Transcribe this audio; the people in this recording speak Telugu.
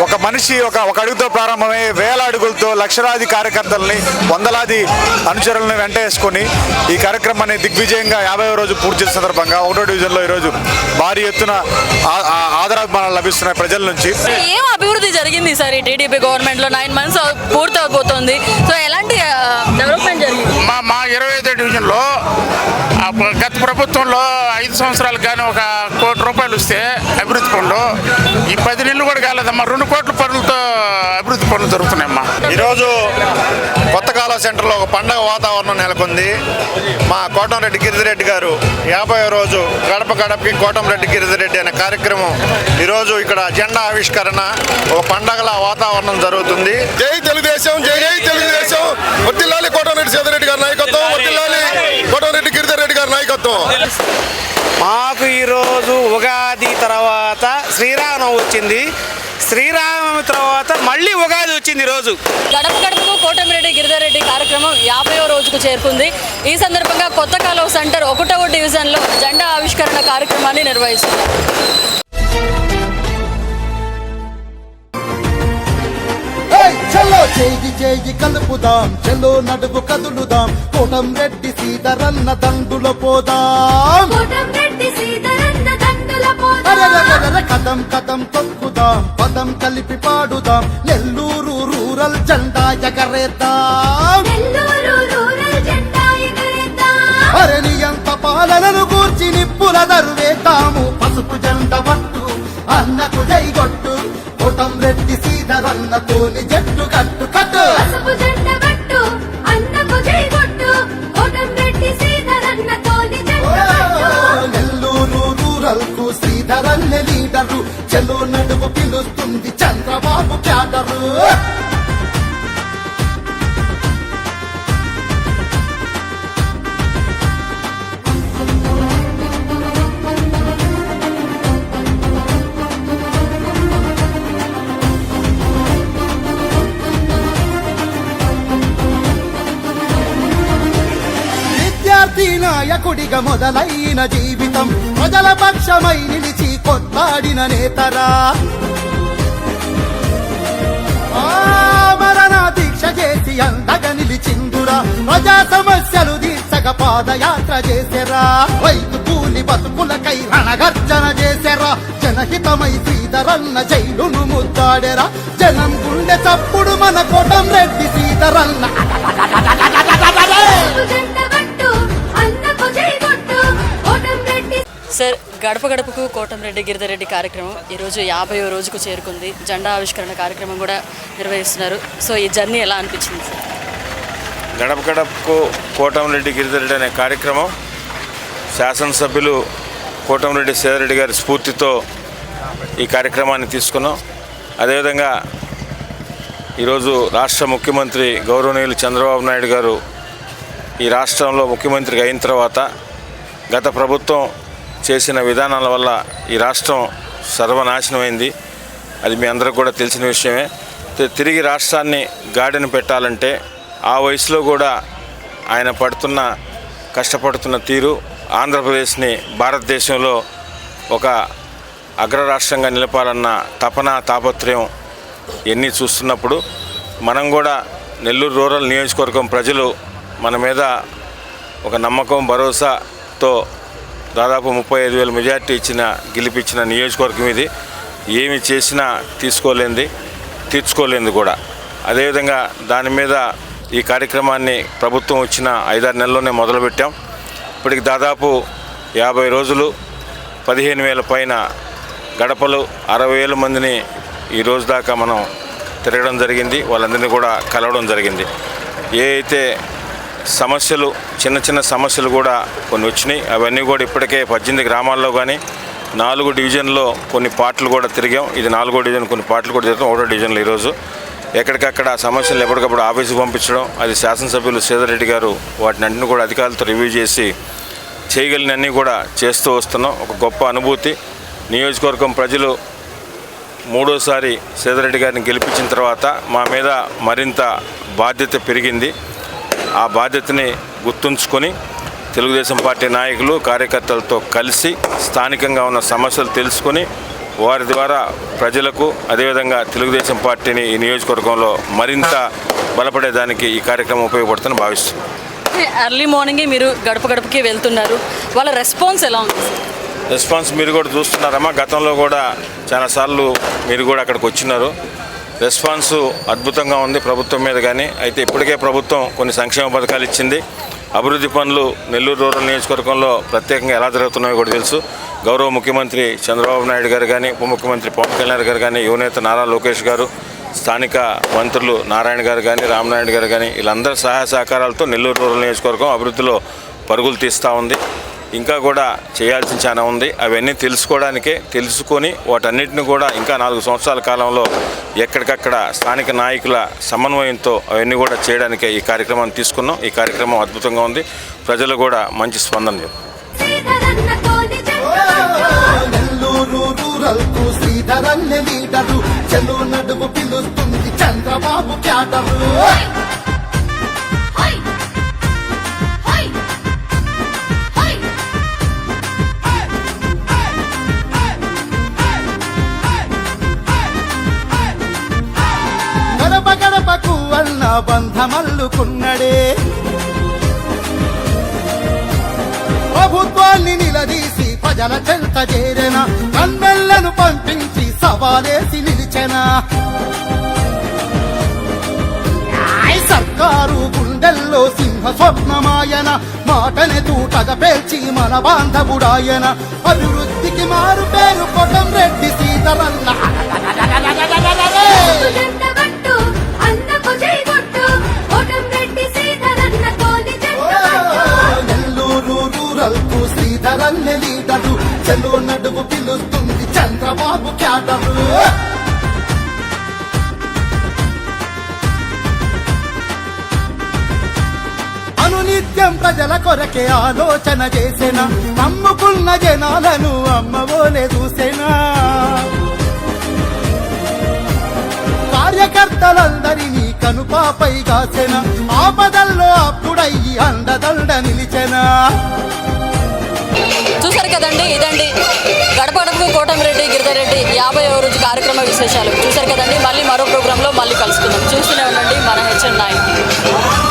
ఒక మనిషి ఒక అడుగుతో ప్రారంభమై వేల అడుగులతో లక్షలాది కార్యకర్తల్ని వందలాది అనుచరులను వెంటేసుకొని ఈ కార్యక్రమాన్ని దిగ్విజయంగా 50వ రోజు పూర్తి చేసిన సందర్భంగా 1వ డివిజన్లో ఈరోజు భారీ ఎత్తున ఆదరాభిమానాలు లభిస్తున్నాయి ప్రజల నుంచి. ఏం అభివృద్ధి జరిగింది సార్ ఈ టీడీపీ గవర్నమెంట్లో? 9 months పూర్తి అయిపోతుంది. సో ఎలాంటి డెవలప్మెంట్ జరిగింది? మా 25వ డివిజన్లో గత ప్రభుత్వంలో 5 సంవత్సరాలు కానీ 1 కోటి రూపాయలు వస్తే అభివృద్ధి పనులు ఈ 10 నెలలు కూడా కాలేదమ్మా. 2 కోట్ల పనులతో అభివృద్ధి పనులు జరుగుతున్నాయమ్మా. ఈరోజు కొత్త కాలువ సెంటర్లో ఒక పండగ వాతావరణం నెలకొంది. మా కోటంరెడ్డి గిరిధిరెడ్డి గారు 50వ రోజు గడప గడపకి కోటంరెడ్డి గిరిధిరెడ్డి అనే కార్యక్రమం ఈరోజు ఇక్కడ జెండా ఆవిష్కరణ ఒక పండగల వాతావరణం జరుగుతుంది. జై తెలుగుదేశం, జై జై తెలుగుదేశం. వర్ధిల్లాలి కోటంరెడ్డి సీతారెడ్డి గారి నాయకత్వం, వర్ధిల్లాలి కోటంరెడ్డి గిరిధిరెడ్డి గారి నాయకత్వం. మాకు ఈరోజు ఉగాది తర్వాత శ్రీరామనవమి వచ్చింది. శ్రీరామనవమి తర్వాత మళ్ళీ ఉగాది వచ్చింది. ఈరోజు గడప గడపకు కోటమిరెడ్డి గిరిధారెడ్డి కార్యక్రమం 50వ రోజుకు చేరుకుంది. ఈ సందర్భంగా కొత్త కాలువ సెంటర్ 1వ డివిజన్లో జెండా ఆవిష్కరణ కార్యక్రమాన్ని నిర్వహిస్తున్నారు. చలో చేయి చేయి కలుపుదాం, చలో నడువు కదులుదాం, కోటంరెడ్డి సీతారన్న దండులో పోదాం. కదం కదం తొక్కుదాం, పదం కలిపి పాడుదాం, నెల్లూరు రూరల్ జెండా ఎగరేద్దాం. భరణీయంత పాలనను గూర్చి నిప్పుల దరువేద్దాము. పసుపు జెండ పట్టు అన్నకు జైగొట్టు, కోటంరెడ్డి సీతారన్నతోని జట్టు కట్టు కట్టు. నెల్లూరు రూరల్ కు శ్రీధరన్న లీడరు, చలో నడుము పిలుస్తుంది చంద్రబాబు క్యాడరు. నాయకుడిగా మొదలైన జీవితం, ప్రజల పక్షమై నిలిచి కొట్లాడిన నేతరా. మరణ దీక్ష చేసి అండగా నిలిచిందురా, ప్రజా సమస్యలు తీర్చక పాదయాత్ర చేసెరా. రైతు కూలి బతుకులకై రణగర్జన చేసెరా. జనహితమై శ్రీధరన్న జైలును ముద్దాడెరా. జనం గుండె చప్పుడు మన కోటంరెడ్డి సీతారన్న. సార్, గడప గడపకు కోటంరెడ్డి గిరిధారెడ్డి కార్యక్రమం ఈరోజు 50వ రోజుకు చేరుకుంది. జెండా ఆవిష్కరణ కార్యక్రమం కూడా నిర్వహిస్తున్నారు. సో ఈ జర్నీ ఎలా అనిపించింది సార్? గడప గడపకు కోటంరెడ్డి గిరిధారెడ్డి అనే కార్యక్రమం శాసనసభ్యులు కోటంరెడ్డి సీతారెడ్డి గారి స్ఫూర్తితో ఈ కార్యక్రమాన్ని తీసుకున్నాం. అదేవిధంగా ఈరోజు రాష్ట్ర ముఖ్యమంత్రి గౌరవనీయులు చంద్రబాబు నాయుడు గారు ఈ రాష్ట్రంలో ముఖ్యమంత్రిగా అయిన తర్వాత గత ప్రభుత్వం చేసిన విధానాల వల్ల ఈ రాష్ట్రం సర్వనాశనమైంది. అది మీ అందరికి కూడా తెలిసిన విషయమే. తిరిగి రాష్ట్రాన్ని గాడిన పెట్టాలంటే ఆ వయసులో కూడా ఆయన కష్టపడుతున్న తీరు ఆంధ్రప్రదేశ్ని భారతదేశంలో ఒక అగ్రరాష్ట్రంగా నిలపాలన్న తాపత్రయం ఎన్ని చూస్తున్నప్పుడు మనం కూడా నెల్లూరు రూరల్ నియోజకవర్గం ప్రజలు మన మీద ఒక నమ్మకం భరోసాతో దాదాపు 35,000 మెజార్టీ గెలిపించిన నియోజకవర్గం ఇది. ఏమి చేసినా తీర్చుకోలేంది కూడా. అదేవిధంగా దాని మీద ఈ కార్యక్రమాన్ని ప్రభుత్వం వచ్చిన 5-6 నెలల్లోనే మొదలుపెట్టాం. ఇప్పటికి దాదాపు 50 రోజులు 15,000 పైన గడపలు 60,000 మందిని ఈ రోజు దాకా మనం తిరగడం జరిగింది. వాళ్ళందరినీ కూడా కలవడం జరిగింది. ఏ అయితే సమస్యలు చిన్న సమస్యలు కూడా కొన్ని వచ్చినాయి, అవన్నీ కూడా ఇప్పటికే 18 గ్రామాల్లో కానీ 4 డివిజన్లో కొన్ని పార్ట్లు కూడా తిరిగాం. ఇది 4వ డివిజన్, కొన్ని పార్ట్లు కూడా తిరుగుతాం 1వ డివిజన్లో. ఈరోజు ఎక్కడికక్కడ సమస్యలు ఎప్పటికప్పుడు ఆఫీసుకు పంపించడం, అది శాసనసభ్యులు సీతారెడ్డి గారు వాటిని అన్నింటినీ కూడా అధికారులతో రివ్యూ చేసి చేయగలిగినన్నీ కూడా చేస్తూ వస్తున్నాం. ఒక గొప్ప అనుభూతి. నియోజకవర్గం ప్రజలు 3వసారి సీతారెడ్డి గారిని గెలిపించిన తర్వాత మా మీద మరింత బాధ్యత పెరిగింది. ఆ బాధ్యతని గుర్తుంచుకొని తెలుగుదేశం పార్టీ నాయకులు కార్యకర్తలతో కలిసి స్థానికంగా ఉన్న సమస్యలు తెలుసుకొని వారి ద్వారా ప్రజలకు అదేవిధంగా తెలుగుదేశం పార్టీని ఈ నియోజకవర్గంలో మరింత బలపడేదానికి ఈ కార్యక్రమం ఉపయోగపడుతుందని భావిస్తున్నాను. ఎర్లీ మార్నింగే మీరు గడప గడపకి వెళ్తున్నారు, వాళ్ళ రెస్పాన్స్ ఎలా ఉంది? రెస్పాన్స్ మీరు కూడా చూస్తున్నారమ్మా. గతంలో కూడా చాలాసార్లు మీరు కూడా అక్కడికి వచ్చినారు. రెస్పాన్స్ అద్భుతంగా ఉంది ప్రభుత్వం మీద. కానీ అయితే ఇప్పటికే ప్రభుత్వం కొన్ని సంక్షేమ పథకాలు ఇచ్చింది. అభివృద్ధి పనులు నెల్లూరు రూరల్ నియోజకవర్గంలో ప్రత్యేకంగా ఎలా జరుగుతున్నాయో కూడా తెలుసు. గౌరవ ముఖ్యమంత్రి చంద్రబాబు నాయుడు గారు కానీ, ఉప ముఖ్యమంత్రి పవన్ కళ్యాణ్ గారు కానీ, యువనేత నారా లోకేష్ గారు, స్థానిక మంత్రులు నారాయణ గారు కానీ, రామనాయుడు గారు కానీ, వీళ్ళందరి సహాయ సహకారాలతో నెల్లూరు రూరల్ నియోజకవర్గం అభివృద్ధిలో పరుగులు తీస్తూ ఉంది. ఇంకా కూడా చేయాల్సిన చాలా ఉంది. అవన్నీ తెలుసుకొని వాటన్నిటిని కూడా ఇంకా 4 సంవత్సరాల కాలంలో ఎక్కడికక్కడ స్థానిక నాయకుల సమన్వయంతో అవన్నీ కూడా చేయడానికే ఈ కార్యక్రమాన్ని తీసుకున్నాం. ఈ కార్యక్రమం అద్భుతంగా ఉంది. ప్రజలు కూడా మంచి స్పందన చెప్పారు. నెల్లూరు రూరల్ కు శ్రీధరన్నే లీడరు, చెల్లు నడుము పిలుస్తుంది చంద్రబాబు క్యాడరు. గడప గడపకు అన్న బంధమల్లుకున్నడే, ప్రభుత్వాన్ని నిలదీసి ప్రజల చెంత చేరెన, కన్నెళ్లను పంపించి సవాలేసి నిలిచెన. సర్కారు గుండెల్లో సింహ స్వప్నమాయన, మాటని తూటగా పేల్చి మన బాంధవుడాయన. అభివృద్ధికి మారు పేరు కోటంరెడ్డి సీతారామన్న. నెల్లూరు రూరల్ కు శ్రీధరన్నే లీడరు, చెల్లు నడుము పిలుస్తుంది చంద్రబాబు క్యాడరు. అనునిత్యం ప్రజల కొరకే ఆలోచన చేసిన, నమ్ముకున్న జనాలను అమ్మవోలే చూసేనా. కార్యకర్తలందరినీ కనుపాపై కాసెన, ఆపదల్లో అప్పుడయ్యి అండదండ నిలిచెనా. చూసారు కదండి, ఇదండి గడపడకు కోటమిరెడ్డి గిరిధర్ రెడ్డి 50వ రోజు కార్యక్రమ విశేషాలు చూసారు కదండి. మళ్ళీ మరో ప్రోగ్రాంలో మళ్ళీ కలుసుకుందాం. చూస్తూనే ఉండండి మన HN9.